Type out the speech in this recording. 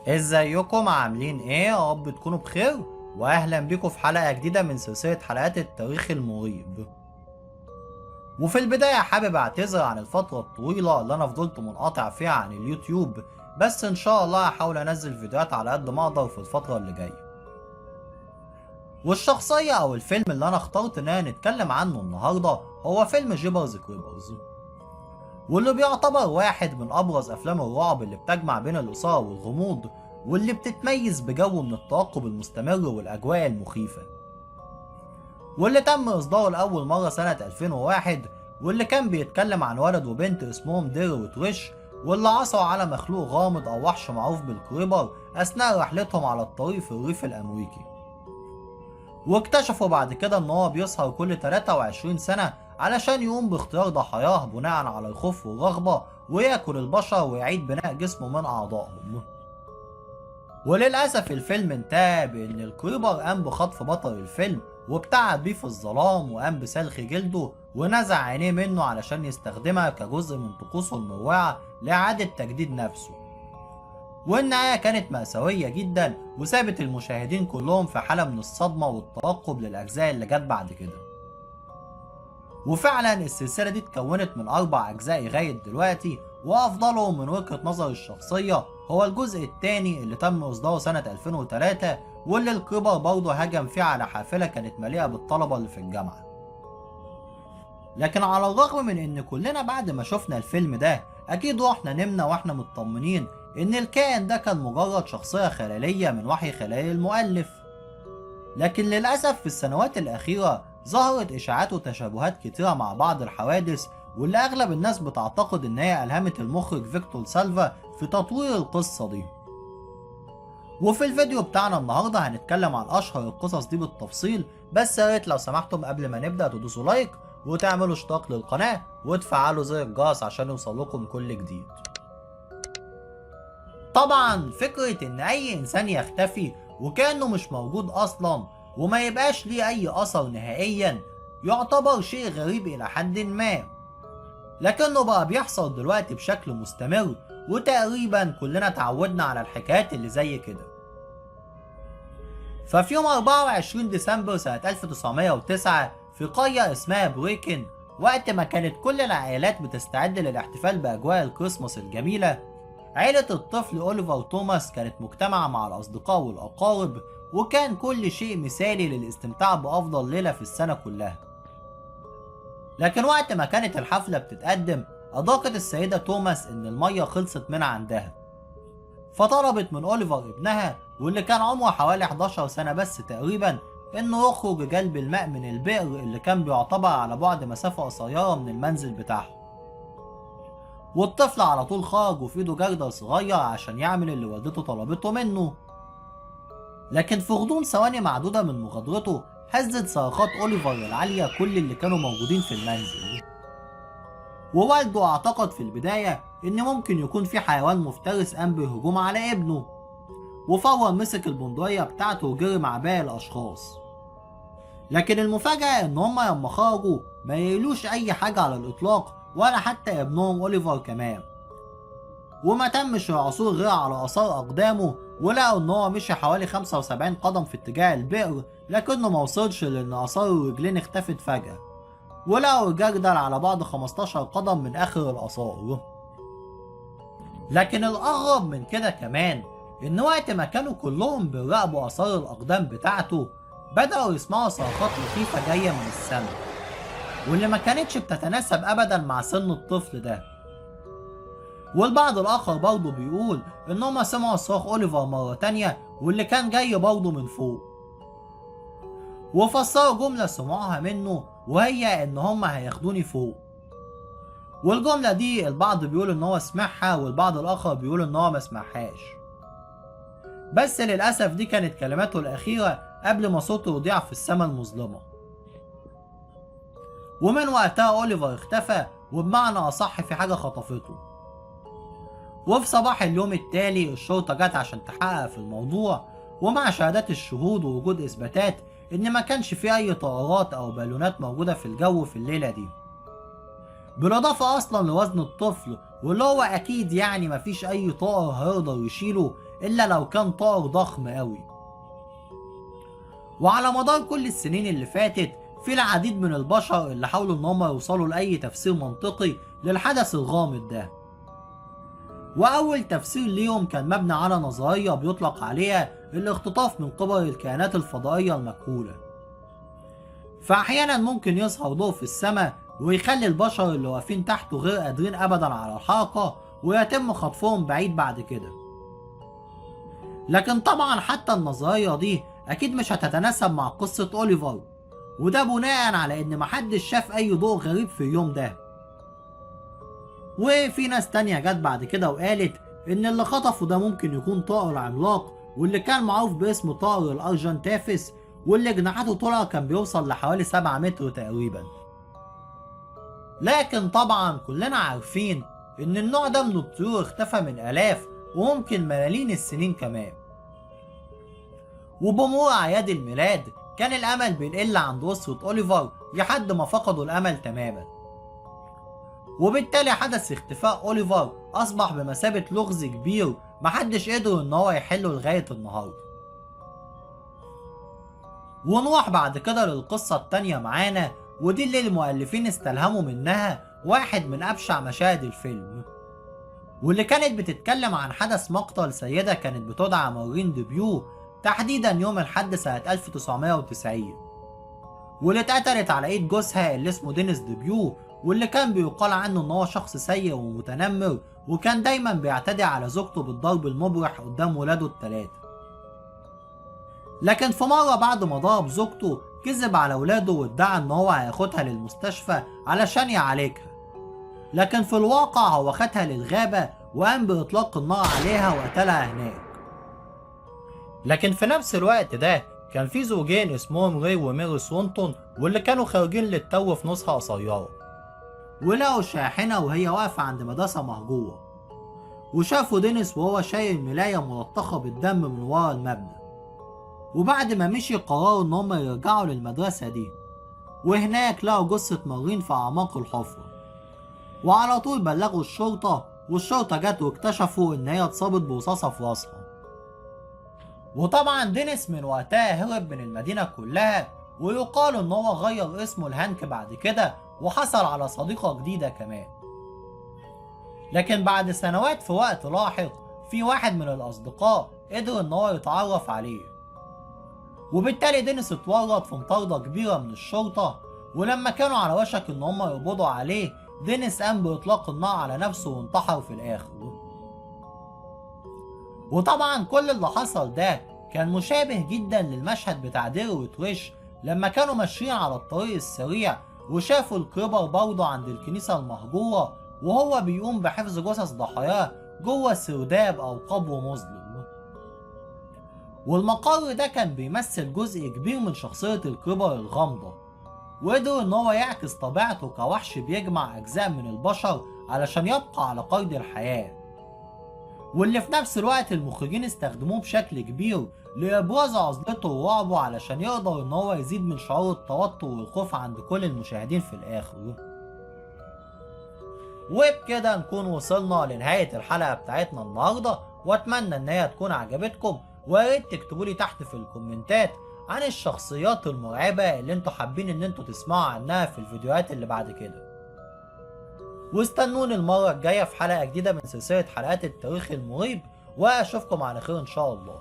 ازيكم عاملين ايه؟ يا رب تكونوا بخير، واهلا بيكم في حلقة جديدة من سلسلة حلقات التاريخ المريب. وفي البداية حابب اعتذر عن الفترة الطويلة اللي انا فضلت منقطع فيها عن اليوتيوب، بس ان شاء الله هحاول انزل فيديوهات على قد ما اقدر في الفترة اللي جاية. والشخصية او الفيلم اللي انا اخترت اننا نتكلم عنه النهاردة هو فيلم جيبرز كريبرز، واللي بيعتبر واحد من ابرز افلام الرعب اللي بتجمع بين الاثاره والغموض، واللي بتتميز بجو من الترقب المستمر والاجواء المخيفه، واللي تم اصداره لاول مره سنه 2001، واللي كان بيتكلم عن ولد وبنت اسمهم دير وتريش، واللي عثروا على مخلوق غامض او وحش معروف بالكريبر اثناء رحلتهم على الطريق في الريف الامريكي. واكتشفوا بعد كده ان هو بيسهر كل 23 سنة علشان يقوم باختيار ضحاياه بناء على الخوف والرغبة، وياكل البشر ويعيد بناء جسمه من اعضائهم. وللأسف الفيلم انتهى بان الكريبر قام بخطف بطل الفيلم وابتعد بيه في الظلام، وقام بسلخ جلده ونزع عينيه منه علشان يستخدمها كجزء من طقوسه المروعة لإعادة تجديد نفسه. والنهاية كانت مأساوية جدا، وسابت المشاهدين كلهم في حالة من الصدمة والترقب للأجزاء اللي جت بعد كده. وفعلا السلسلة دي اتكونت من 4 أجزاء لغاية دلوقتي، وأفضلهم من وجهة نظر الشخصية هو الجزء الثاني اللي تم إصداره سنة 2003، واللي الكبر برضه هجم فيه على حافلة كانت مليئة بالطلبة اللي في الجامعة. لكن على الرغم من ان كلنا بعد ما شفنا الفيلم ده اكيد روحنا نمنا واحنا مطمنين ان الكائن ده كان مجرد شخصية خيالية من وحي خيال المؤلف. لكن للأسف في السنوات الأخيرة ظهرت إشاعات وتشابهات كتيرة مع بعض الحوادث، واللي أغلب الناس بتعتقد إن هي ألهمت المخرج فيكتور سالفا في تطوير القصة دي. وفي الفيديو بتاعنا النهاردة هنتكلم عن أشهر القصص دي بالتفصيل، بس يا ريت لو سمحتم قبل ما نبدأ تدوسوا لايك وتعملوا اشتراك للقناة وتفعلوا زر الجرس عشان يوصلكم كل جديد. طبعا فكرة ان اي انسان يختفي وكأنه مش موجود اصلا وما يبقاش ليه اي اثر نهائيا يعتبر شيء غريب الى حد ما، لكنه بقى بيحصل دلوقتي بشكل مستمر، وتقريبا كلنا اتعودنا على الحكايات اللي زي كده. ففي يوم 24 ديسمبر سنة 1909 في قرية اسمها بريكن، وقت ما كانت كل العائلات بتستعد للاحتفال بأجواء الكريسماس الجميلة، عيلة الطفل أوليفر توماس كانت مجتمعة مع الأصدقاء والأقارب، وكان كل شيء مثالي للاستمتاع بأفضل ليلة في السنة كلها. لكن وقت ما كانت الحفلة بتتقدم أدركت السيدة توماس إن المية خلصت من عندها، فطلبت من أوليفر ابنها واللي كان عمره حوالي 11 سنة بس تقريبا إنه يخرج جلب الماء من البئر اللي كان بيعتبر على بعد مسافة قصيرة من المنزل بتاعهم. والطفل على طول خرج وفي ايده جردل صغير عشان يعمل اللي والدته طلبته منه. لكن في غضون ثواني معدودة من مغادرته هزت صرخات أوليفر العالية كل اللي كانوا موجودين في المنزل، ووالده اعتقد في البداية إن ممكن يكون في حيوان مفترس قام بهجوم على ابنه، وفورا مسك البندقية بتاعته وجري مع باقي الأشخاص. لكن المفاجأة إن هما لما خرجوا ما يقلوش أي حاجة على الإطلاق، ولا حتى ابنهم أوليفر كمان، وما تمش العثور غير على آثار أقدامه، ولقوا إن هو مشي حوالي 75 قدم في اتجاه البئر، لكنه ما وصلش لأن آثار الرجلين اختفت فجأة، ولقوا الجردل على بعد 15 قدم من آخر الآثار. لكن الأغرب من كده كمان إن وقت ما كانوا كلهم بيراقبوا آثار الأقدام بتاعته بدأوا يسمعوا صرخات لطيفة جاية من السماء، واللي ما كانتش بتتناسب أبدا مع سن الطفل ده. والبعض الآخر برضه بيقول إن هما سمعوا صراخ أوليفر مرة تانية واللي كان جاي برضه من فوق، وفسروا جملة سمعوها منه وهي إن هما هياخدوني فوق. والجملة دي البعض بيقول إن هو سمعها والبعض الآخر بيقول إن هو ما سمعهاش، بس للأسف دي كانت كلماته الأخيرة قبل ما صوته يضيع في السماء المظلمة. ومن وقتها أوليفر اختفى، وبمعنى أصح في حاجة خطفته. وفي صباح اليوم التالي الشرطة جت عشان تحقق في الموضوع، ومع شهادات الشهود ووجود إثباتات إن ما كانش في أي طائرات أو بالونات موجودة في الجو في الليلة دي، بالإضافة أصلا لوزن الطفل واللي هو اكيد يعني مفيش اي طائر هيقدر يشيله الا لو كان طائر ضخم قوي. وعلى مدار كل السنين اللي فاتت في العديد من البشر اللي حاولوا ان هم يوصلوا لاي تفسير منطقي للحدث الغامض ده. واول تفسير ليهم كان مبني على نظرية بيطلق عليها الاختطاف من قبل الكائنات الفضائية المجهولة. فاحيانا ممكن يظهر ضوء في السماء ويخلي البشر اللي واقفين تحته غير قادرين ابدا على الحركة، ويتم خطفهم بعيد بعد كده. لكن طبعا حتى النظرية دي اكيد مش هتتناسب مع قصة اوليفر، وده بناء على ان محدش شاف اي ضوء غريب في اليوم ده. وفي ناس تانية جت بعد كده وقالت ان اللي خطفه ده ممكن يكون طائر عملاق، واللي كان معروف باسم طائر الارجنتافس، واللي جناحاته طولها كان بيوصل لحوالي 7 متر تقريبا. لكن طبعا كلنا عارفين ان النوع ده من الطيور اختفى من الاف وممكن ملايين السنين كمان. وبمرور اعياد الميلاد كان الامل بيقل عند اسرة اوليفر لحد ما فقدوا الامل تماما. وبالتالي حدث اختفاء اوليفر اصبح بمثابة لغز كبير محدش قدر ان هو يحله لغاية النهاردة. ونروح بعد كده للقصة التانية معانا، ودي اللي المؤلفين استلهموا منها واحد من ابشع مشاهد الفيلم، واللي كانت بتتكلم عن حدث مقتل سيدة كانت بتدعى مارين ديبيو، تحديدا يوم الحد سنة 1990، واللي اتقتلت على ايد جوزها اللي اسمه دينيس ديبيو، واللي كان بيقال عنه ان هو شخص سيء ومتنمر، وكان دايما بيعتدي على زوجته بالضرب المبرح قدام ولاده الثلاثة. لكن في مرة بعد ما ضرب زوجته كذب على ولاده وادعى ان هو هياخدها للمستشفى علشان يعالجها، لكن في الواقع هو خدها للغابة وقام بإطلاق النار عليها وقتلها هناك. لكن في نفس الوقت ده كان في زوجين اسمهم ري وميري سوانتون، واللي كانوا خارجين للتو في نزهة قصيرة، ولقوا شاحنة وهي واقفة عند مدرسة مهجورة، وشافوا دينيس وهو شايل ملاية ملطخة بالدم من ورا المبنى. وبعد ما مشي قرروا ان هم يرجعوا للمدرسة دي، وهناك لقوا جثة مارين في اعماق الحفرة، وعلى طول بلغوا الشرطة، والشرطة جت واكتشفوا ان هي اتصابت برصاصة في راسها. وطبعا دينيس من وقتها هرب من المدينة كلها، ويقال ان هو غير اسمه لهانك بعد كده وحصل على صديقة جديدة كمان. لكن بعد سنوات في وقت لاحق في واحد من الاصدقاء قدر ان هو يتعرف عليه، وبالتالي دينيس اتورط في مطاردة كبيرة من الشرطة. ولما كانوا على وشك ان هم يقبضوا عليه دينيس قام بإطلاق النار على نفسه وانتحر في الآخر. وطبعا كل اللي حصل ده كان مشابه جدا للمشهد بتاع دير وتويش لما كانوا ماشيين على الطريق السريع وشافوا الكريبر برضه عند الكنيسة المهجورة وهو بيقوم بحفظ جثث ضحاياه جوه سرداب أو قبو مظلم. والمقر ده كان بيمثل جزء كبير من شخصية الكريبر الغامضة، وقدر ان هو يعكس طبيعته كوحش بيجمع اجزاء من البشر علشان يبقى على قيد الحياة، واللي في نفس الوقت المخرجين استخدموه بشكل كبير لابراز عزلته ورعبه علشان يقدر ان هو يزيد من شعور التوتر والخوف عند كل المشاهدين في الاخر. وبكده نكون وصلنا لنهاية الحلقة بتاعتنا النهاردة، واتمنى ان هي تكون عجبتكم، وياريت تكتبولي تحت في الكومنتات عن الشخصيات المرعبة اللي انتوا حابين ان انتوا تسمعوا عنها في الفيديوهات اللي بعد كده. واستنوني المرة الجاية في حلقة جديدة من سلسلة حلقات التاريخ المريب، واشوفكم على خير ان شاء الله.